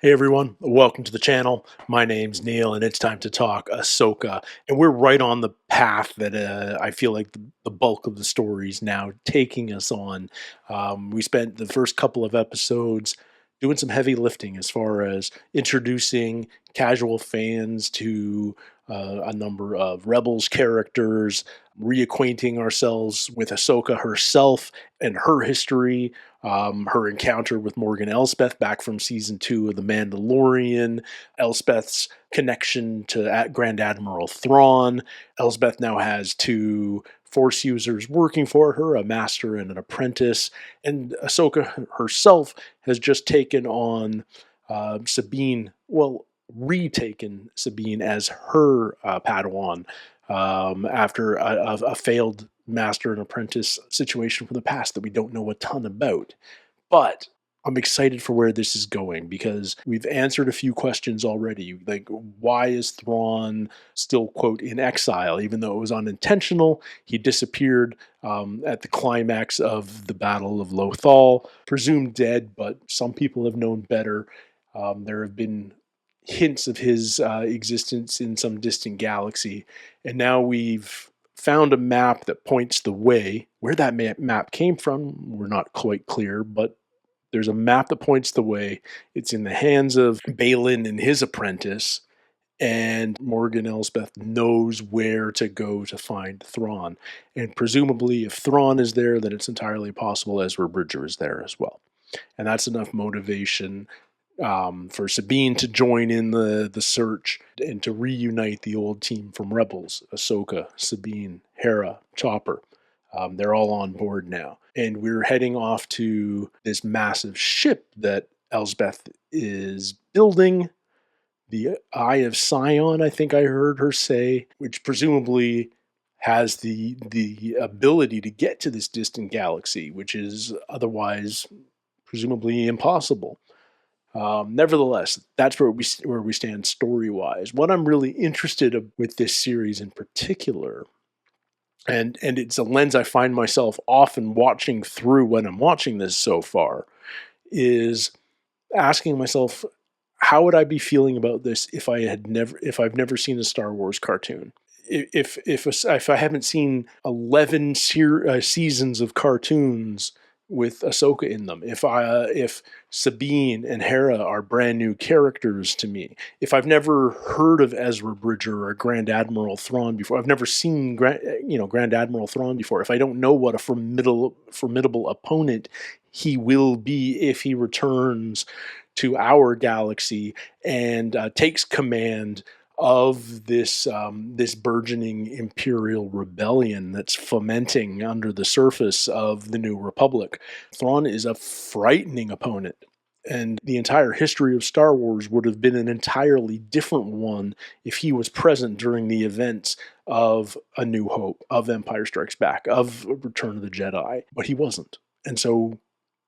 Hey everyone, welcome to the channel. My name's Neil, and it's time to talk Ahsoka. And we're right on the path that I feel like the bulk of the story is now taking us on. We spent the first couple of episodes doing some heavy lifting as far as introducing casual fans to a number of Rebels characters, reacquainting ourselves with Ahsoka herself and her history, her encounter with Morgan Elsbeth back from season 2 of The Mandalorian, Elsbeth's connection to Grand Admiral Thrawn. Elsbeth now has two Force users working for her, a master and an apprentice, and Ahsoka herself has just taken on Sabine, well, retaken Sabine as her Padawan after a failed master and apprentice situation from the past that we don't know a ton about. But I'm excited for where this is going because we've answered a few questions already. Like, why is Thrawn still, quote, in exile? Even though it was unintentional, he disappeared at the climax of the Battle of Lothal, presumed dead, but some people have known better. There have been hints of his existence in some distant galaxy, and now we've found a map that points the way. Where that map came from, we're not quite clear, but there's a map that points the way. It's in the hands of Balin and his apprentice, and Morgan Elsbeth knows where to go to find Thrawn. And presumably, if Thrawn is there, then it's entirely possible Ezra Bridger is there as well. And that's enough motivation for Sabine to join in the search and to reunite the old team from Rebels: Ahsoka, Sabine, Hera, Chopper. They're all on board now. And we're heading off to this massive ship that Elsbeth is building, the Eye of Sion, I think I heard her say, which presumably has the ability to get to this distant galaxy, which is otherwise presumably impossible. Nevertheless, that's where we stand story wise. What I'm really interested with this series in particular, and it's a lens I find myself often watching through when I'm watching this so far, is asking myself, how would I be feeling about this if I've never seen a Star Wars cartoon? If I haven't seen 11 seasons of cartoons with Ahsoka in them, if Sabine and Hera are brand new characters to me, if I've never heard of Ezra Bridger or Grand Admiral Thrawn before, I've never seen Grand Admiral Thrawn before, if I don't know what a formidable opponent he will be if he returns to our galaxy and takes command of this burgeoning imperial rebellion that's fomenting under the surface of the New Republic. Thrawn is a frightening opponent, and the entire history of Star Wars would have been an entirely different one if he was present during the events of A New Hope, of Empire Strikes Back, of Return of the Jedi, but he wasn't. And so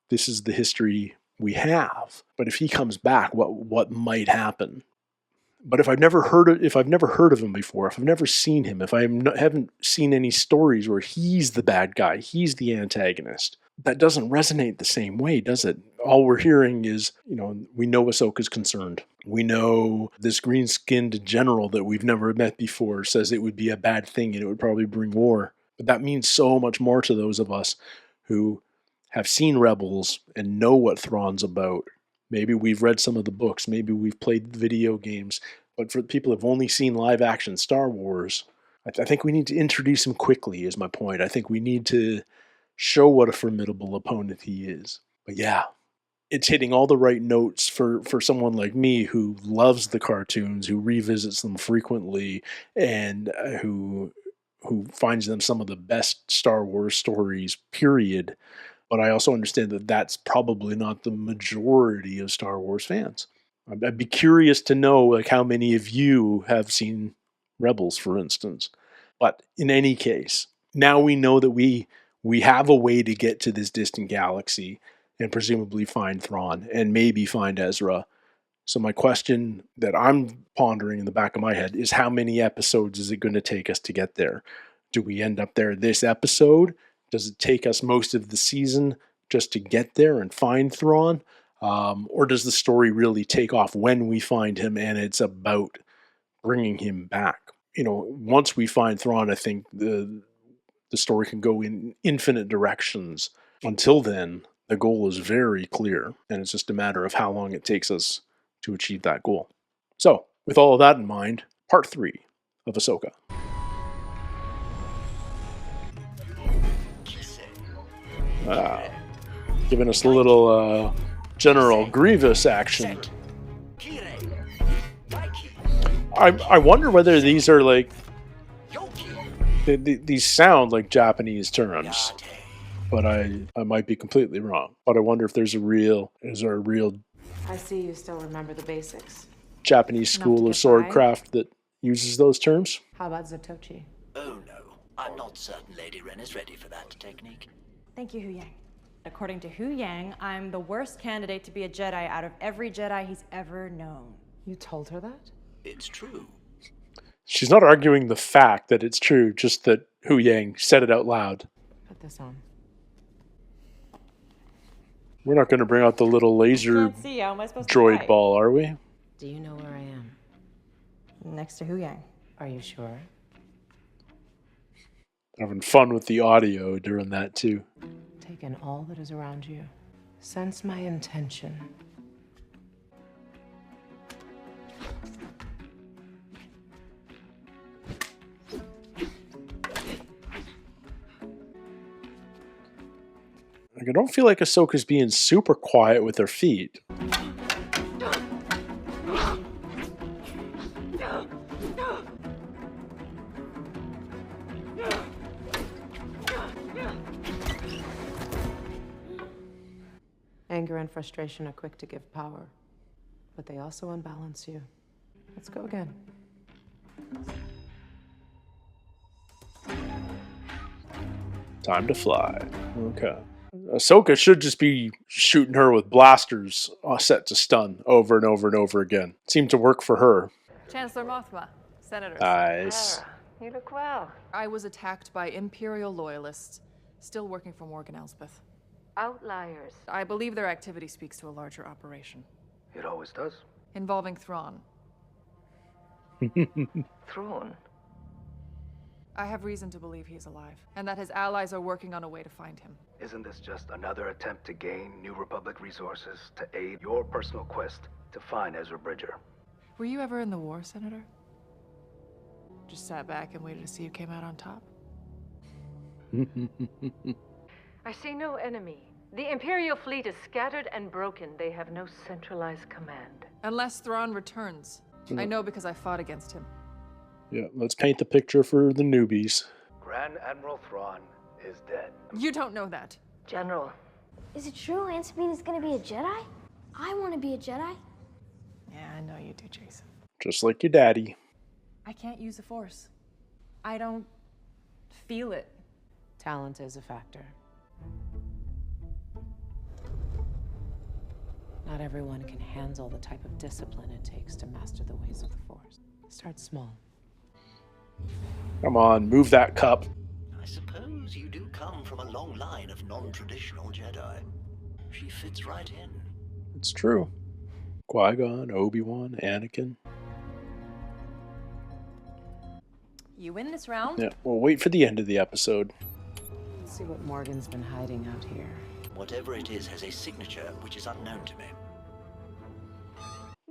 this is the history we have. But if he comes back, what might happen? But if I've never heard of him before, if I've never seen him, if haven't seen any stories where he's the bad guy, he's the antagonist, that doesn't resonate the same way, does it? All we're hearing is, we know Ahsoka's concerned. We know this green-skinned general that we've never met before says it would be a bad thing and it would probably bring war. But that means so much more to those of us who have seen Rebels and know what Thrawn's about. Maybe we've read some of the books, maybe we've played video games, but for people who've only seen live action Star Wars, I think we need to introduce him quickly, is my point. I think we need to show what a formidable opponent he is. But yeah, it's hitting all the right notes for someone like me who loves the cartoons, who revisits them frequently, and who finds them some of the best Star Wars stories, period. But I also understand that that's probably not the majority of Star Wars fans. I'd be curious to know, like, how many of you have seen Rebels, for instance. But in any case, now we know that we have a way to get to this distant galaxy and presumably find Thrawn and maybe find Ezra. So my question that I'm pondering in the back of my head is, how many episodes is it going to take us to get there? Do we end up there this episode? Does it take us most of the season just to get there and find Thrawn? Or does the story really take off when we find him and it's about bringing him back? Once we find Thrawn, I think the story can go in infinite directions. Until then, the goal is very clear, and it's just a matter of how long it takes us to achieve that goal. So, with all of that in mind, part 3 of Ahsoka. Giving us a little General Grievous action. I wonder whether these are like... These sound like Japanese terms, but I might be completely wrong. But I wonder if there's a real... I see you still remember the basics. Japanese school of swordcraft that uses those terms. How about Zatoichi? Oh no, I'm not certain Lady Ren is ready for that technique. Thank you, Hu Yang. According to Hu Yang, I'm the worst candidate to be a Jedi out of every Jedi he's ever known. You told her that? It's true. She's not arguing the fact that it's true, just that Hu Yang said it out loud. Put this on. We're not going to bring out the little laser droid ball, are we? Do you know where I am? Next to Hu Yang. Are you sure? Having fun with the audio during that, too. Take in all that is around you. Sense my intention. Like, I don't feel like Ahsoka's being super quiet with her feet. Anger and frustration are quick to give power, but they also unbalance you. Let's go again. Time to fly. Okay. Ahsoka should just be shooting her with blasters set to stun over and over and over again. Seemed to work for her. Chancellor Mothma, Senators. Nice. You look well. I was attacked by Imperial loyalists, still working for Morgan Elsbeth. Outliers. I believe their activity speaks to a larger operation. It always does. Involving Thrawn. Thrawn. I have reason to believe he is alive, and that his allies are working on a way to find him. Isn't this just another attempt to gain New Republic resources to aid your personal quest to find Ezra Bridger? Were you ever in the war, Senator? Just sat back and waited to see who came out on top? I see no enemy. The Imperial fleet is scattered and broken. They have no centralized command. Unless Thrawn returns. I know because I fought against him. Yeah, let's paint the picture for the newbies. Grand Admiral Thrawn is dead. You don't know that. General. Is it true Aunt Sabina's gonna be a Jedi? I want to be a Jedi. Yeah, I know you do, Jason. Just like your daddy. I can't use the Force. I don't feel it. Talent is a factor. Not everyone can handle the type of discipline it takes to master the ways of the Force. Start small. Come on, move that cup. I suppose you do come from a long line of non-traditional Jedi. She fits right in. It's true. Qui-Gon, Obi-Wan, Anakin. You win this round? Yeah, we'll wait for the end of the episode. Let's see what Morgan's been hiding out here. Whatever it is has a signature which is unknown to me.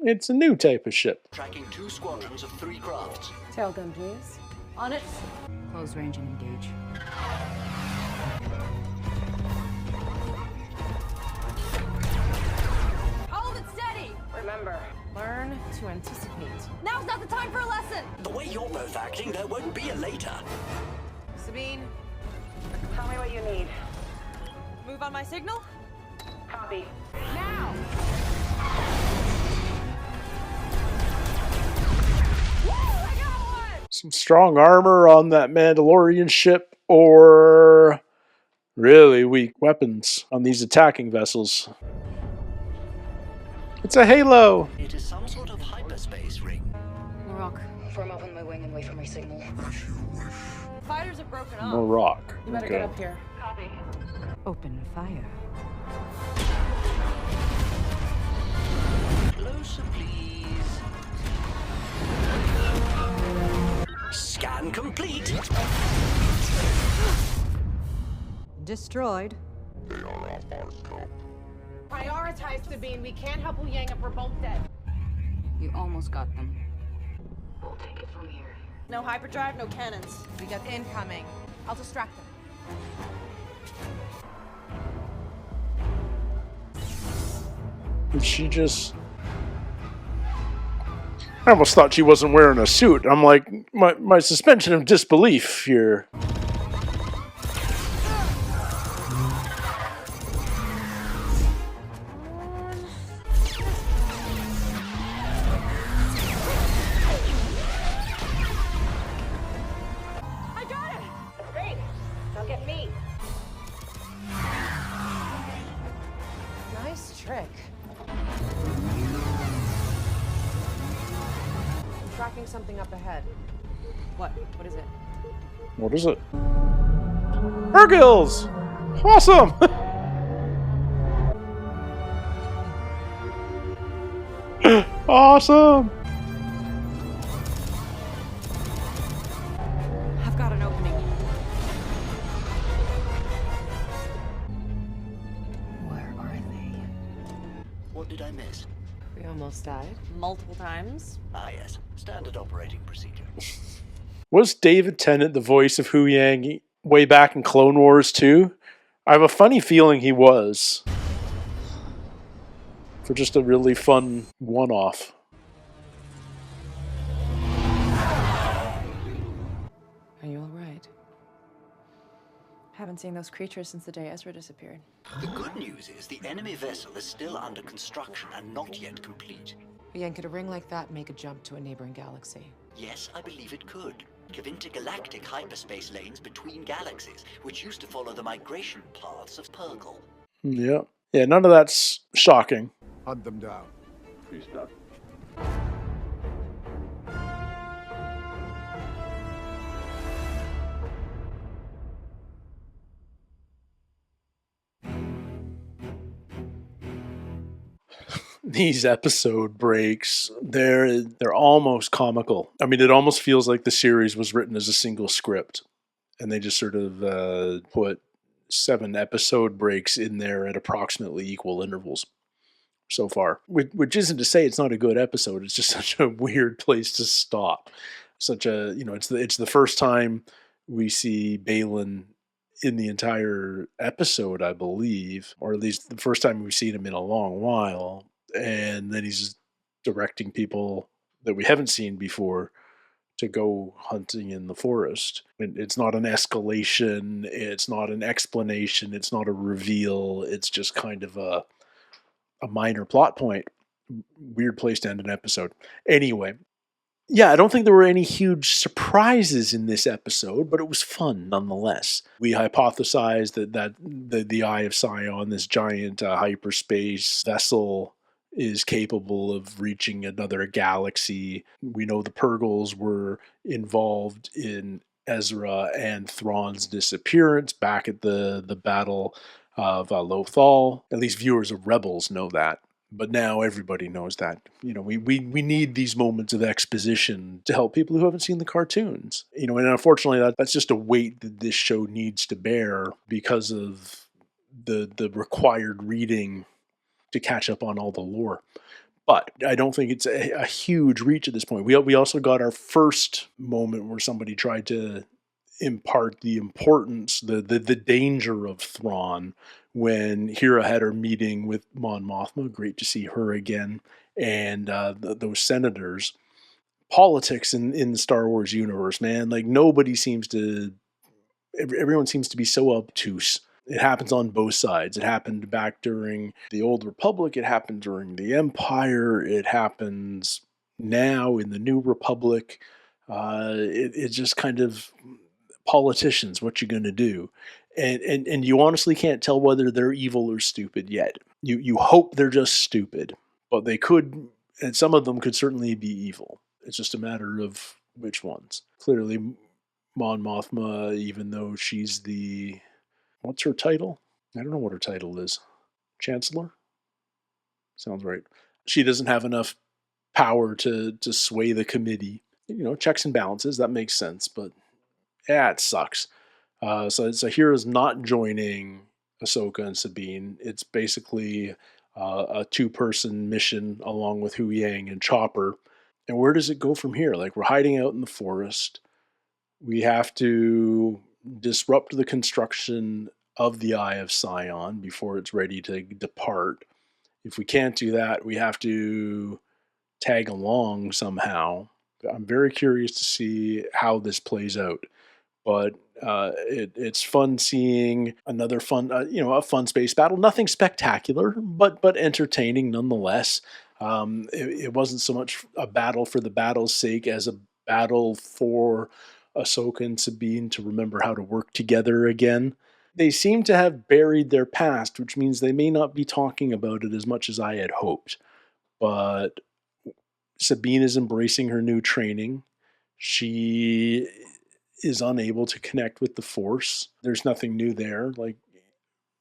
It's a new type of ship. Tracking 2 squadrons of 3 crafts. Tailgun, please. On it. Close range and engage. Hold it steady! Remember, learn to anticipate. Now's not the time for a lesson! The way you're both acting, there won't be a later. Sabine, Tell me what you need. Move on my signal? Copy. Now! Some strong armor on that Mandalorian ship, or really weak weapons on these attacking vessels. It's a Halo! It is some sort of hyperspace ring. Rock. Form up on my wing and wait for my signal. Fighters are broken off. More rock. You better Okay. get up here. Copy. Open fire. Closer, please. Scan complete. Destroyed. Prioritize, Sabine. We can't help Wu Yang if we're both dead. You almost got them. We'll take it from here. No hyperdrive, no cannons. We got incoming. I'll distract them. She just... I almost thought she wasn't wearing a suit. I'm like, my suspension of disbelief here. I got it! Great. Now get me. Nice trick. I'm tracking something up ahead. What? What is it? What is it? Hergils! Awesome! Awesome! I've got an opening. Where are they? What did I miss? We almost died. Multiple times. Ah, yes. Standard operating procedure. Was David Tennant the voice of Hu Yang way back in Clone Wars too? I have a funny feeling he was. For just a really fun one-off. Are you all right? Haven't seen those creatures since the day Ezra disappeared. The good news is the enemy vessel is still under construction and not yet complete. Wu Yang, could a ring like that make a jump to a neighboring galaxy? Yes, I believe it could. Give intergalactic hyperspace lanes between galaxies, which used to follow the migration paths of Purgle. Yeah. Yeah, none of that's shocking. Hunt them down. He's done. These episode breaks, they're almost comical. I mean, it almost feels like the series was written as a single script, and they just sort of put 7 episode breaks in there at approximately equal intervals so far. Which isn't to say it's not a good episode. It's just such a weird place to stop. Such a, it's the first time we see Balin in the entire episode, I believe, or at least the first time we've seen him in a long while. And then he's directing people that we haven't seen before to go hunting in the forest. And it's not an escalation, it's not an explanation, it's not a reveal, it's just kind of a minor plot point. Weird place to end an episode. Anyway, yeah, I don't think there were any huge surprises in this episode, but it was fun nonetheless. We hypothesized that the Eye of Sion, this giant hyperspace vessel, is capable of reaching another galaxy. We know the Purgles were involved in Ezra and Thrawn's disappearance back at the Battle of Lothal. At least viewers of Rebels know that. But now everybody knows that. We need these moments of exposition to help people who haven't seen the cartoons. And unfortunately that's just a weight that this show needs to bear because of the required reading to catch up on all the lore. But I don't think it's a huge reach at this point. We also got our first moment where somebody tried to impart the importance, the danger of Thrawn when Hera had her meeting with Mon Mothma. Great to see her again. And those senators. Politics in the Star Wars universe, man. Like everyone seems to be so obtuse. It happens on both sides. It happened back during the Old Republic. It happened during the Empire. It happens now in the New Republic. It's just kind of politicians. What you going to do? And you honestly can't tell whether they're evil or stupid yet. You hope they're just stupid, but they could, and some of them could certainly be evil. It's just a matter of which ones. Clearly, Mon Mothma, even though she's the... What's her title? I don't know what her title is. Chancellor? Sounds right. she doesn't have enough power to sway the committee. Checks and balances, that makes sense, but yeah, it sucks. So Hera's not joining Ahsoka and Sabine. It's basically a two-person mission along with Hu Yang and Chopper. And where does it go from here? Like, we're hiding out in the forest. We have to disrupt the construction of the Eye of Sion before it's ready to depart. If we can't do that, we have to tag along somehow. I'm very curious to see how this plays out. But it's fun seeing another fun, a fun space battle. Nothing spectacular, but entertaining nonetheless. It wasn't so much a battle for the battle's sake as a battle for Ahsoka and Sabine to remember how to work together again. They seem to have buried their past, which means they may not be talking about it as much as I had hoped. But Sabine is embracing her new training. She is unable to connect with the Force. There's nothing new there. Like,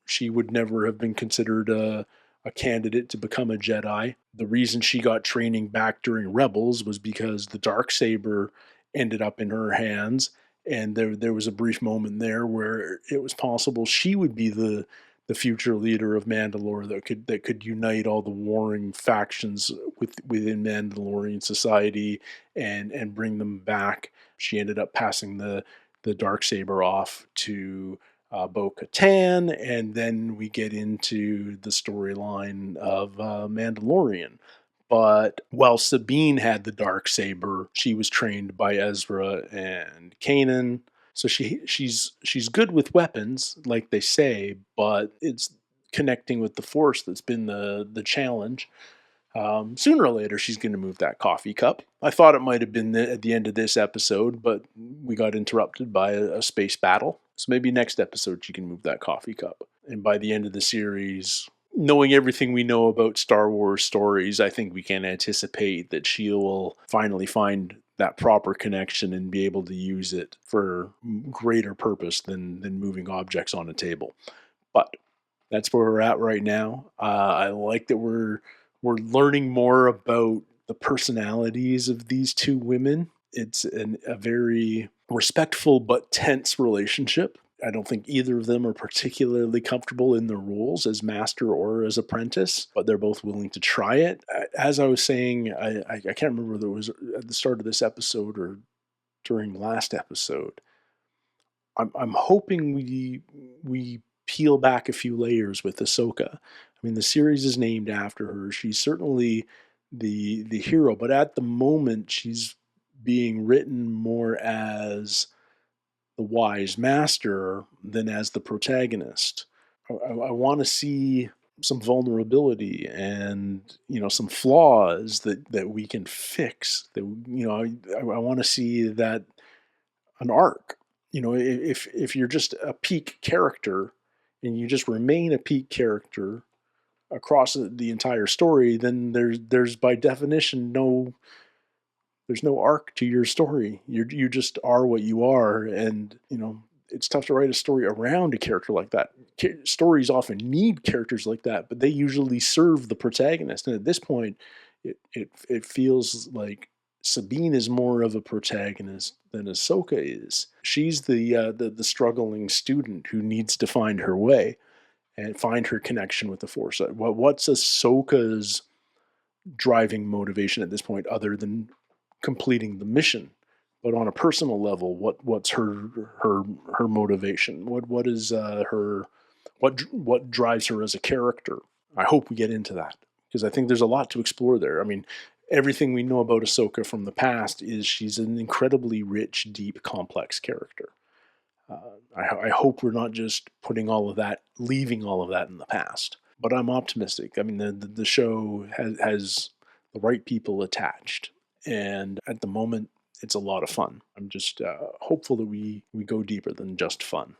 she would never have been considered a candidate to become a Jedi. The reason she got training back during Rebels was because the dark saber ended up in her hands, and there was a brief moment there where it was possible she would be the future leader of Mandalore that could unite all the warring factions within Mandalorian society and bring them back. She ended up passing the dark saber off to Bo-Katan, and then we get into the storyline of Mandalorian. But while Sabine had the dark saber, she was trained by Ezra and Kanan. So she's good with weapons, like they say, but it's connecting with the Force that's been the challenge. Sooner or later, she's going to move that coffee cup. I thought it might have been at the end of this episode, but we got interrupted by a space battle. So maybe next episode she can move that coffee cup. And by the end of the series, knowing everything we know about Star Wars stories, I think we can anticipate that she will finally find that proper connection and be able to use it for greater purpose than moving objects on a table. But that's where we're at right now. I like that we're learning more about the personalities of these two women. It's a very respectful but tense relationship. I don't think either of them are particularly comfortable in their roles as master or as apprentice, but they're both willing to try it. As I was saying, I can't remember whether it was at the start of this episode or during last episode. I'm hoping we peel back a few layers with Ahsoka. I mean, the series is named after her. She's certainly the hero, but at the moment she's being written more as the wise master than as the protagonist. I want to see some vulnerability and some flaws that we can fix. That I want to see that an arc. If you're just a peak character and you just remain a peak character across the entire story, then there's by definition there's no arc to your story. You just are what you are, and it's tough to write a story around a character like that. Stories often need characters like that, but they usually serve the protagonist. And at this point, it feels like Sabine is more of a protagonist than Ahsoka is. She's the struggling student who needs to find her way and find her connection with the Force. What's Ahsoka's driving motivation at this point, other than completing the mission? But on a personal level, what's her motivation? What is her what drives her as a character? I hope we get into that, because I think there's a lot to explore there. I mean, everything we know about Ahsoka from the past is she's an incredibly rich, deep, complex character. I hope we're not just leaving all of that in the past. But I'm optimistic. I mean, the show has the right people attached, and at the moment, it's a lot of fun. I'm just hopeful that we go deeper than just fun.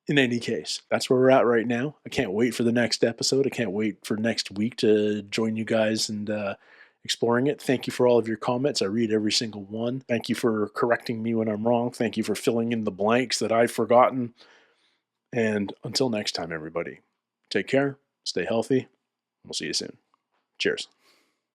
In any case, that's where we're at right now. I can't wait for the next episode. I can't wait for next week to join you guys and exploring it. Thank you for all of your comments. I read every single one. Thank you for correcting me when I'm wrong. Thank you for filling in the blanks that I've forgotten. And until next time, everybody, take care, stay healthy. We'll see you soon. Cheers.